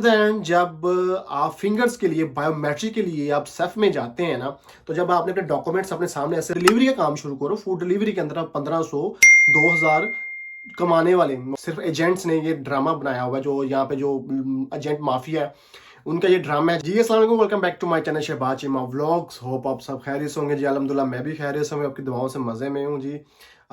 Then जब आप fingers के लिए बायोमेट्रिक के लिए आप सेफ में जाते हैं ना, तो जब आपने अपने डॉक्यूमेंट्स अपने सामने ऐसे डिलीवरी का काम शुरू करो, फूड डिलीवरी के अंदर आप 1500 2000 कमाने वाले सिर्फ एजेंट्स ने ये ड्रामा बनाया हुआ है। जो यहाँ पे जो एजेंट माफिया है उनका ये ड्रामा है जी। अस्सलाम वालेकुम, welcome back to my channel Shahbaz Cheema vlogs. Hope आप सब खैरियत से होंगे जी। अल्हम्दुलिल्लाह मैं भी खैरियत से हूँ, आपकी दुआओं से मज़े में हूँ जी।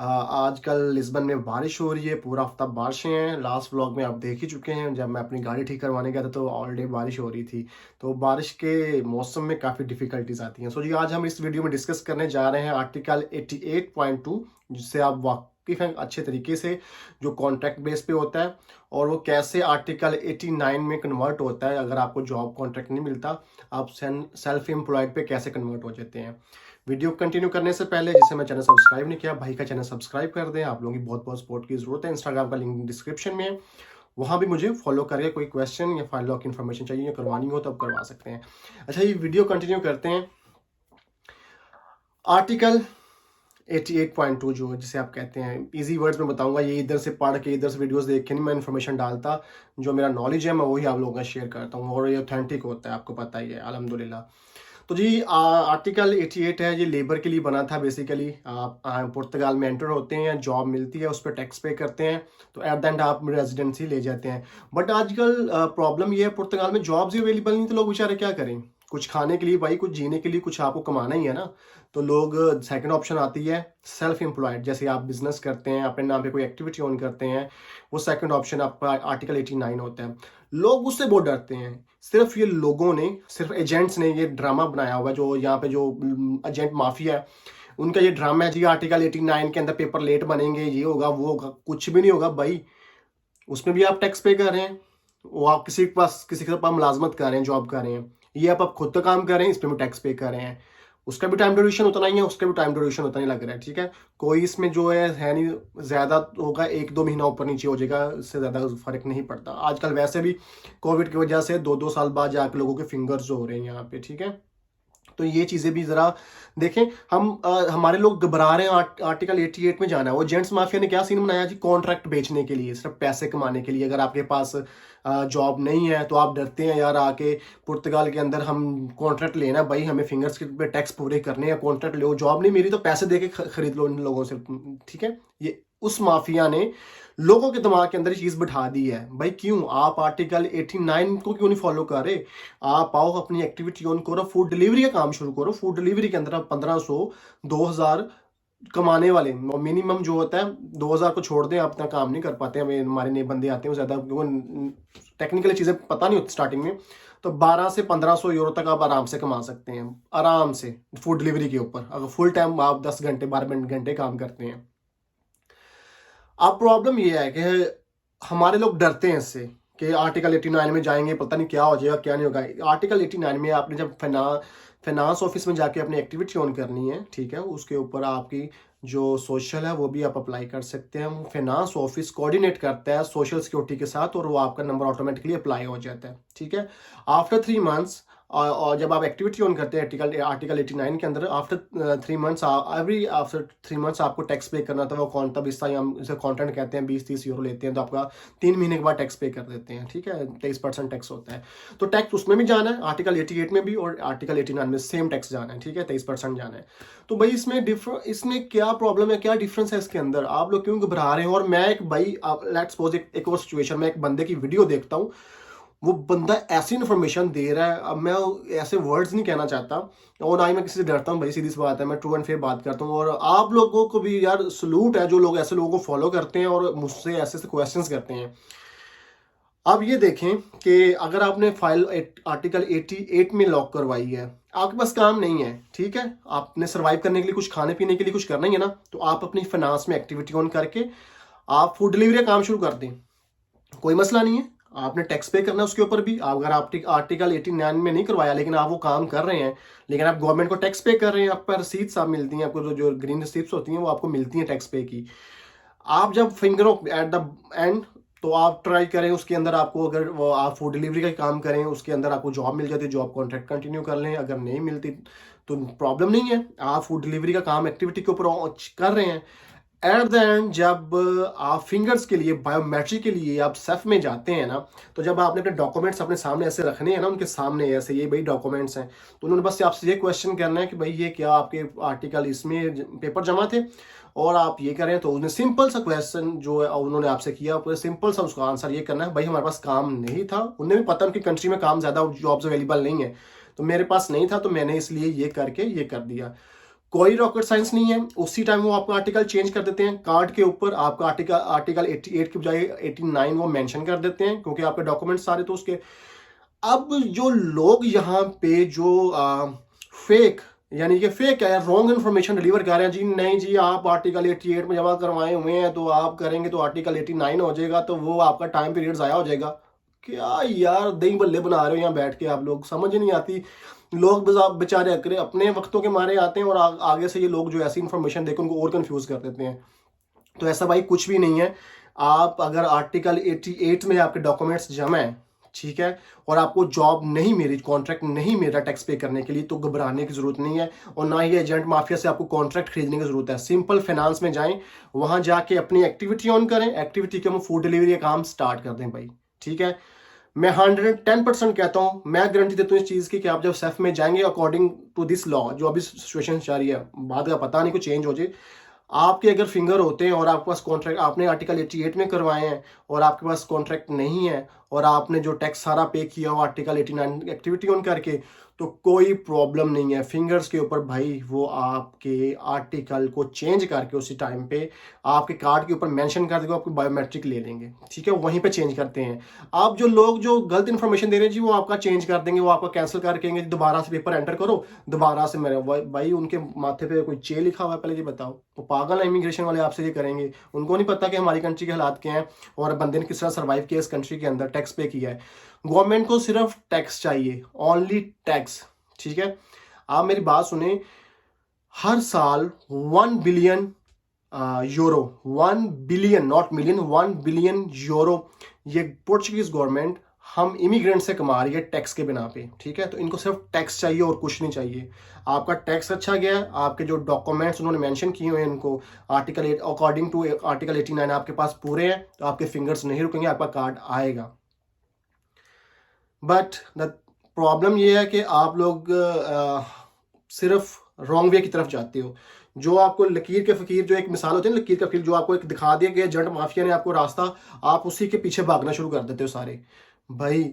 आजकल लिस्बन में बारिश हो रही है, पूरा हफ्ता बारिशें हैं। लास्ट व्लॉग में आप देख ही चुके हैं, जब मैं अपनी गाड़ी ठीक करवाने गया था तो ऑलरेडी बारिश हो रही थी। तो बारिश के मौसम में काफ़ी डिफिकल्टीज आती हैं। सो जी आज हम इस वीडियो में डिस्कस करने जा रहे हैं आर्टिकल 88.2, जिससे आप वाकिफ हैं अच्छे तरीके से, जो कॉन्ट्रैक्ट बेस पे होता है और वो कैसे आर्टिकल 89 में कन्वर्ट होता है। अगर आपको जॉब कॉन्ट्रैक्ट नहीं मिलता, आप सेल्फ एम्प्लॉयड पे कैसे कन्वर्ट हो जाते हैं। वीडियो कंटिन्यू करने से पहले, जिसे मैं चैनल सब्सक्राइब नहीं किया, भाई का चैनल सब्सक्राइब कर दें। आप लोगों की बहुत बहुत सपोर्ट की जरूरत है। इंस्टाग्राम का लिंक डिस्क्रिप्शन में है, वहां भी मुझे फॉलो करके कोई क्वेश्चन या फाइल लॉक इन्फॉर्मेशन चाहिए या करवानी हो तो आप करवा सकते हैं। अच्छा, ये वीडियो कंटिन्यू करते हैं। आर्टिकल 88.2 जो जिसे आप कहते हैं, इजी वर्ड्स में बताऊंगा, ये इधर से पढ़ के इधर से वीडियोस देख के नहीं मैं इन्फॉर्मेशन डालता। जो मेरा नॉलेज है मैं वही आप लोगों का शेयर करता हूँ और ये ऑथेंटिक होता है, आपको पता ही है अल्हम्दुलिल्लाह। तो जी आर्टिकल 88 है, ये लेबर के लिए बना था बेसिकली। आप पुर्तगाल में एंटर होते हैं, जॉब मिलती है, उस पर टैक्स पे करते हैं, तो एट द एंड आप रेजिडेंसी ले जाते हैं। बट आजकल प्रॉब्लम ये है, पुर्तगाल में जॉब्स ही अवेलेबल नहीं, तो लोग बेचारे क्या करें। कुछ खाने के लिए भाई, कुछ जीने के लिए कुछ आपको कमाना ही है ना। तो लोग सेकंड ऑप्शन आती है सेल्फ एम्प्लॉयड, जैसे आप बिजनेस करते हैं, अपने नाम पे कोई एक्टिविटी ऑन करते हैं, वो सेकंड ऑप्शन आपका आर्टिकल 89 होता है। लोग उससे बहुत डरते हैं। सिर्फ ये लोगों ने, सिर्फ एजेंट्स ने ये ड्रामा बनाया हुआ है। जो यहाँ पे जो एजेंट माफिया है उनका ये ड्रामा है जी। आर्टिकल 89 के अंदर पेपर लेट बनेंगे, ये होगा वो होगा, कुछ भी नहीं होगा भाई। उसमें भी आप टैक्स पे कर रहे हैं, वो आप किसी के पास किसी के पास मुलाजमत कर रहे हैं, जॉब कर रहे हैं। ये आप खुद का काम कर रहे हैं, इस पर भी टैक्स पे कर रहे हैं। उसका भी टाइम ड्यूरेशन उतना ही है, उसका भी टाइम ड्यूरेशन उतना ही लग रहा है, ठीक है। कोई इसमें जो है नहीं, ज्यादा होगा 1-2 महीना ऊपर नीचे हो जाएगा, इससे ज्यादा फर्क नहीं पड़ता। आजकल वैसे भी कोविड की वजह से 2-2 साल बाद जाकर लोगों के फिंगर्स जो हो रहे हैं यहाँ पे, ठीक है। तो ये चीजें भी जरा देखें। हम हमारे लोग घबरा रहे हैं आर्टिकल 88 में जाना है। वो जेंट्स माफिया ने क्या सीन बनाया जी, कॉन्ट्रैक्ट बेचने के लिए, सिर्फ पैसे कमाने के लिए। अगर आपके पास जॉब नहीं है तो आप डरते हैं यार, आके पुर्तगाल के अंदर हम कॉन्ट्रैक्ट लेना भाई, हमें फिंगर्स के पे टैक्स पूरे करने हैं, कॉन्ट्रैक्ट लो। जॉब नहीं मिली तो पैसे दे के खरीद लो इन लोगों से, ठीक है। ये उस माफिया ने लोगों के दिमाग के अंदर ये चीज बिठा दी है भाई। क्यों आप आर्टिकल 89 को क्यों नहीं फॉलो कर रहे? आप आओ, अपनी एक्टिविटी ऑन करो, फूड डिलीवरी का काम शुरू करो। फूड डिलीवरी के अंदर आप 1500 2000 कमाने वाले, मिनिमम जो होता है 2000 को छोड़ दें, आप इतना काम नहीं कर पाते। हमें हमारे नए बंदे आते हैं, ज्यादा टेक्निकल चीजें पता नहीं होती स्टार्टिंग में। तो 12 से 1500 यूरो तक आप आराम से कमा सकते हैं, आराम से, फूड डिलीवरी के ऊपर, अगर फुल टाइम आप 10 घंटे 12 घंटे काम करते हैं। अब प्रॉब्लम ये है कि हमारे लोग डरते हैं इससे कि आर्टिकल 89 में जाएंगे, पता नहीं क्या हो जाएगा क्या नहीं होगा। आर्टिकल 89 में आपने जब फाइनेंस ऑफिस में जाके अपनी एक्टिविटी ऑन करनी है, ठीक है, उसके ऊपर आपकी जो सोशल है वो भी आप अप्लाई कर सकते हैं। फाइनेंस ऑफिस कोऑर्डिनेट करता है सोशल सिक्योरिटी के साथ और वो आपका नंबर ऑटोमेटिकली अप्लाई हो जाता है, ठीक है। आफ्टर 3 मंथ्स, और जब आप एक्टिविटी ऑन करते हैं आर्टिकल 89 के अंदर, आफ्टर 3 मंथ्स, आफ्टर 3 मंथ्स आपको टैक्स पे करना था। वो कौन तब इस हम इसे कॉन्टेंट कहते हैं, 20-30 यूरो लेते हैं, तो आपका 3 महीने के बाद टैक्स पे कर देते हैं, ठीक है। 23% टैक्स होता है। तो टैक्स उसमें भी जाना है, आर्टिकल 88 में भी और आर्टिकल 89 में सेम टैक्स जाना है, ठीक है, 23% जाना है। तो भाई इसमें क्या प्रॉब्लम है, क्या डिफरेंस है इसके अंदर? आप लोग क्यों घबरा रहे हैं? और मैं एक भाई, लेट्स सपोज एक और सिचुएशन में एक बंदे की वीडियो देखता हूँ, वो बंदा ऐसी इन्फॉर्मेशन दे रहा है, अब मैं ऐसे वर्ड्स नहीं कहना चाहता और ना ही मैं किसी से डरता हूँ भाई, सीधी सी बात है, मैं ट्रू एंड फेयर बात करता हूँ। और आप लोगों को भी यार सलूट है जो लोग ऐसे लोगों को फॉलो करते हैं और मुझसे ऐसे ऐसे क्वेश्चंस करते हैं। अब ये देखें कि अगर आपने फाइल आर्टिकल 88 में लॉक करवाई है, आपके पास काम नहीं है, ठीक है, आपने सर्वाइव करने के लिए, कुछ खाने पीने के लिए कुछ करना ही है ना, तो आप अपनी फाइनेंस में एक्टिविटी ऑन करके आप फूड डिलीवरी का काम शुरू कर दें, कोई मसला नहीं है। आपने टैक्स पे करना है उसके ऊपर भी। अगर आप आर्टिकल 89 में नहीं करवाया लेकिन आप वो काम कर रहे हैं, लेकिन आप गवर्नमेंट को टैक्स पे कर रहे हैं, आप पर रसीद्स आप मिलती हैं, आपको जो ग्रीन रसीद्स होती हैं वो आपको मिलती हैं टैक्स पे की। आप जब फिंगर एट द एंड, तो आप ट्राई करें उसके अंदर, आपको अगर वो आप फूड डिलीवरी का काम करें, उसके अंदर आपको जॉब मिल जाती है, जॉब कॉन्ट्रैक्ट कंटिन्यू कर लें। अगर नहीं मिलती तो प्रॉब्लम नहीं है, आप फूड डिलीवरी का काम एक्टिविटी के ऊपर कर रहे हैं, एट द एंड जब आप फिंगर्स के लिए बायोमेट्रिक के लिए आप सेफ में जाते हैं ना, तो जब आपने अपने डॉक्यूमेंट्स अपने सामने ऐसे रखने हैं ना, उनके सामने ऐसे ये भाई डॉक्यूमेंट्स हैं, तो उन्होंने बस आपसे ये क्वेश्चन करना है कि भाई ये क्या आपके आर्टिकल इसमें पेपर जमा थे और आप ये करें, तो उन्हें सिंपल सा क्वेश्चन जो है उन्होंने आपसे किया, पूरे सिंपल सा उसका आंसर ये करना है, भाई हमारे पास काम नहीं था। उन्हें भी पता उनकी कंट्री में काम ज़्यादा जॉब्स अवेलेबल नहीं है, तो मेरे पास नहीं था, तो मैंने इसलिए ये करके ये कर दिया। कोई रॉकेट साइंस नहीं है। उसी टाइम वो आपका आर्टिकल चेंज कर देते हैं, कार्ड के ऊपर आपका आर्टिकल आर्टिकल 88 की बजाय 89 वो मेंशन कर देते हैं, क्योंकि आपके डॉक्यूमेंट सारे तो उसके। अब जो लोग यहाँ पे जो फेक, यानी कि फेक है, रॉन्ग इन्फॉर्मेशन डिलीवर कर रहे हैं, जी नहीं जी आप आर्टिकल 88 में जमा करवाए हुए हैं तो आप करेंगे तो आर्टिकल 89 हो जाएगा, तो वो आपका टाइम पीरियड ज़ाया हो जाएगा। क्या यार दही बल्ले बना रहे हो यहाँ बैठ के आप लोग, समझ नहीं आती। लोग बस आप बेचारे अकरे अपने वक्तों के मारे आते हैं और आगे से ये लोग जो ऐसी इन्फॉर्मेशन देकर उनको और कंफ्यूज कर देते हैं। तो ऐसा भाई कुछ भी नहीं है। आप अगर आर्टिकल 88 में आपके डॉक्यूमेंट्स जमा है, ठीक है, और आपको जॉब नहीं मिली, कॉन्ट्रैक्ट नहीं मिला टैक्स पे करने के लिए, तो घबराने की जरूरत नहीं है और ना ही एजेंट माफिया से आपको कॉन्ट्रैक्ट खरीदने की जरूरत है। सिंपल फाइनेंस में जाएं, वहां जाके अपनी एक्टिविटी ऑन करें, एक्टिविटी के हम फूड डिलीवरी का काम स्टार्ट कर दें भाई, ठीक है। मैं 110% कहता हूं, मैं गारंटी देता हूं इस चीज की कि आप जब सेफ में जाएंगे अकॉर्डिंग टू दिस लॉ, जो अभी सिचुएशन चल रही है, बाद का पता नहीं कुछ चेंज हो जाए, आपके अगर फिंगर होते हैं और आपके पास कॉन्ट्रैक्ट आपने आर्टिकल 88 में करवाए हैं और आपके पास कॉन्ट्रैक्ट नहीं है और आपने जो टैक्स सारा पे किया हो आर्टिकल 89 एक्टिविटी ऑन करके, तो कोई प्रॉब्लम नहीं है। फिंगर्स के ऊपर भाई वो आपके आर्टिकल को चेंज करके उसी टाइम पे आपके कार्ड के ऊपर मेंशन कर देगा, आपको बायोमेट्रिक ले लेंगे, ठीक है, वहीं पे चेंज करते हैं। आप जो लोग जो गलत इन्फॉर्मेशन दे रहे हैं जी, वो आपका चेंज कर देंगे, वो आपका कैंसिल करके कहेंगे दोबारा से पेपर एंटर करो, दोबारा से मेरे भाई उनके माथे पे कोई चे लिखा हुआ है, पहले ये बताओ। वो पागल है इमिग्रेशन वाले, आपसे ये करेंगे। उनको नहीं पता कि हमारी कंट्री के हालात क्या हैं और बंदे ने किस तरह सर्वाइव किया इस कंट्री के अंदर, टैक्स पे किया है। गवर्नमेंट को सिर्फ टैक्स चाहिए, ओनली टैक्स, ठीक है। आप मेरी बात सुने, हर साल 1 billion euro, 1 billion not million, 1 billion euro ये पोर्चुगीज गवर्नमेंट हम इमिग्रेंट से कमा रही है टैक्स के बिना पे, ठीक है। तो इनको सिर्फ टैक्स चाहिए और कुछ नहीं चाहिए। आपका टैक्स अच्छा गया है, आपके जो डॉक्यूमेंट्स उन्होंने मेंशन किए हुए हैं इनको आर्टिकल 8 अकॉर्डिंग टू आर्टिकल 89 आपके पास पूरे हैं, तो आपके फिंगर्स नहीं रुकेंगे, आपका कार्ड आएगा। बट द प्रॉब्लम ये है कि आप लोग सिर्फ रॉन्ग वे की तरफ जाते हो। जो आपको लकीर के फकीर, जो एक मिसाल होती है ना लकीर का फकीर, जो आपको एक दिखा दिया गया एजेंट माफिया ने आपको रास्ता, आप उसी के पीछे भागना शुरू कर देते हो सारे। भाई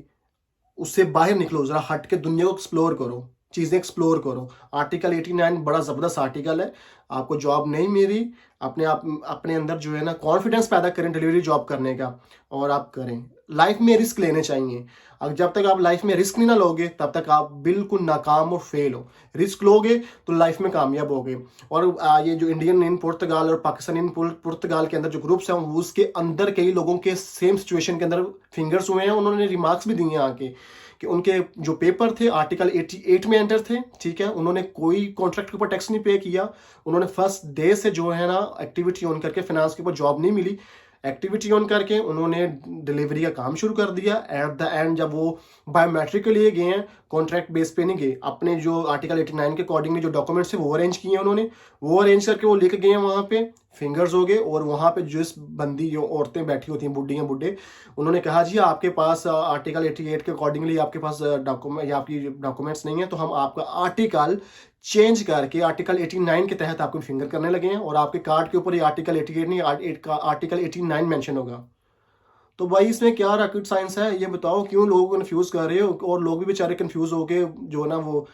उससे बाहर निकलो, जरा हट के दुनिया को एक्सप्लोर करो, चीजें एक्सप्लोर करो। आर्टिकल 89 बड़ा जबरदस्त आर्टिकल है। आपको जॉब नहीं मिली, अपने आप अपने अंदर जो है ना कॉन्फिडेंस पैदा करें डिलीवरी जॉब करने का, और आप करें। लाइफ में रिस्क लेने चाहिए। अब जब तक आप लाइफ में रिस्क नहीं ना लोगे, तब तक आप बिल्कुल नाकाम और फेल हो। रिस्क लोगे तो लाइफ में कामयाब होगे। और ये जो इंडियन इन पुर्तगाल और पाकिस्तान इन पुर्तगाल के अंदर जो ग्रुप्स हैं, उसके अंदर कई लोगों के सेम सिचुएशन के अंदर फिंगर्स हुए हैं। उन्होंने रिमार्क्स भी दिए हैं आके कि उनके जो पेपर थे आर्टिकल 88 में एंटर थे, ठीक है। उन्होंने कोई कॉन्ट्रैक्ट के ऊपर टैक्स नहीं पे किया। उन्होंने फर्स्ट डे से जो है ना एक्टिविटी ऑन करके, फाइनेंस के ऊपर जॉब नहीं मिली, एक्टिविटी ऑन करके उन्होंने डिलीवरी का काम शुरू कर दिया। एट द एंड जब वो बायोमेट्रिक के लिए गए हैं, कॉन्ट्रैक्ट बेस पे नहीं गए, अपने जो आर्टिकल 89 के अकॉर्डिंगली जो डॉक्यूमेंट्स थे वो अरेंज किए उन्होंने, वो अरेंज करके वो लेके गए हैं वहाँ पे, फिंगर्स हो गए। और वहाँ पे जिस बंदी जो औरतें बैठी होती हैं, बुढ़ियाँ बुढ़े, उन्होंने कहा जी आपके पास आर्टिकल 88 के अकॉर्डिंगली आपके पास डॉक्यूमेंट या आपकी डॉक्यूमेंट्स नहीं है, तो हम आपका आर्टिकल चेंज करके आर्टिकल 89 के तहत आपको फिंगर करने लगे हैं, और आपके कार्ड के ऊपर ये आर्टिकल 88 नहीं, आर्टिकल 89 मेंशन होगा। तो भाई इसमें क्या रॉकेट साइंस है, ये बताओ। क्यों लोगों को कंफ्यूज कर रहे हो, और लोग भी बेचारे कंफ्यूज होके जो ना वो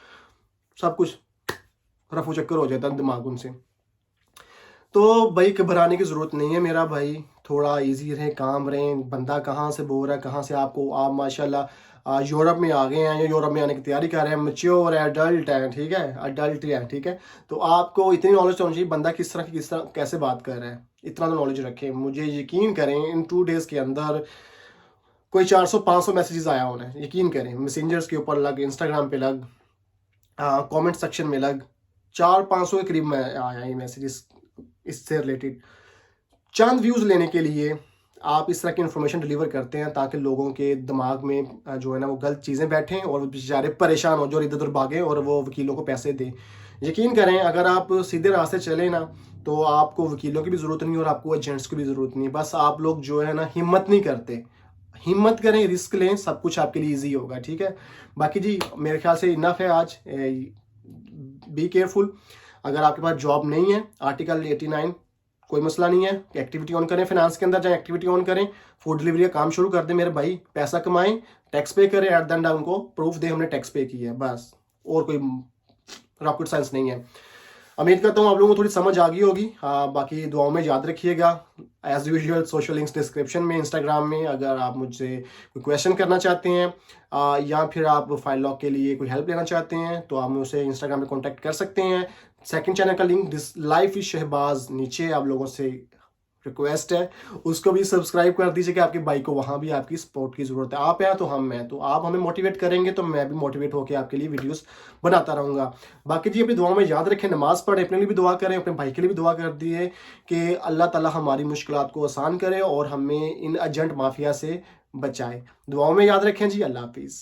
सब कुछ रफू चक्कर हो जाता है दिमाग उनसे। तो भाई घबराने की ज़रूरत नहीं है मेरा भाई, थोड़ा इजी रहें, काम रहें। बंदा कहाँ से बोल रहा है, कहाँ से आपको, आप माशाल्लाह यूरोप में आ गए हैं या यूरोप में आने की तैयारी कर रहे हैं, मैच्योर है, अडल्ट हैं, ठीक है, अडल्ट है, ठीक है। तो आपको इतनी नॉलेज होनी चाहिए बंदा किस तरह किस तरह कैसे बात कर रहा है, इतना तो नॉलेज रखें। मुझे यकीन करें इन 2 डेज़ के अंदर कोई 400-500 मैसेजेस आया होना है, यकीन करें। मैसेंजर्स के ऊपर लग, इंस्टाग्राम पे लग, कमेंट सेक्शन में लग, 400-500 के करीब में आया ये मैसेजेस इससे रिलेटेड। चंद व्यूज लेने के लिए आप इस तरह की इन्फॉर्मेशन डिलीवर करते हैं ताकि लोगों के दिमाग में जो है ना वो गलत चीज़ें बैठें और वो बेचारे परेशान हो, जो इधर उधर भागें और वो वकीलों को पैसे दें। यकीन करें, अगर आप सीधे रास्ते चले ना, तो आपको वकीलों की भी ज़रूरत नहीं और आपको एजेंट्स की भी ज़रूरत नहीं। बस आप लोग जो है ना हिम्मत नहीं करते। हिम्मत करें, रिस्क लें, सब कुछ आपके लिए ईज़ी होगा, ठीक है? बाकी जी मेरे ख़्याल से इनफ है आज। Be careful. अगर आपके पास जॉब नहीं है, आर्टिकल 89 कोई मसला नहीं है, एक्टिविटी ऑन करें, फाइनेंस के अंदर जाएँ, एक्टिविटी ऑन करें, फूड डिलीवरी का काम शुरू कर दें मेरे भाई, पैसा कमाएँ, टैक्स पे करें, एट द एंड उनको प्रूफ दें हमने टैक्स पे किया है, बस। और कोई रॉकेट साइंस नहीं है। उम्मीद करता हूँ आप लोगों को थोड़ी समझ आ गई होगी। बाकी दुआओं में याद रखिएगा। As usual social links description में, इंस्टाग्राम में, अगर आप मुझसे कोई क्वेश्चन करना चाहते हैं या फिर आप फाइल लॉक के लिए कोई हेल्प लेना चाहते हैं तो आप मुझसे इंस्टाग्राम में कॉन्टैक्ट कर सकते हैं। सेकंड चैनल का लिंक लाइफ इज शहबाज नीचे आप लोगों से रिक्वेस्ट है, उसको भी सब्सक्राइब कर दीजिए कि आपके भाई को वहाँ भी आपकी सपोर्ट की ज़रूरत है। आप हैं तो हम हैं, तो आप हमें मोटिवेट करेंगे तो मैं भी मोटिवेट होकर आपके लिए वीडियोस बनाता रहूँगा। बाकी जी अपनी दुआओं में याद रखें, नमाज़ पढ़ें, अपने लिए भी दुआ करें, अपने भाई के लिए भी दुआ कर दिए कि अल्लाह ताला हमारी मुश्किलात को आसान करे और हमें इन एजेंट माफिया से बचाए। दुआओं में याद रखें जी। अल्लाह हाफिज़।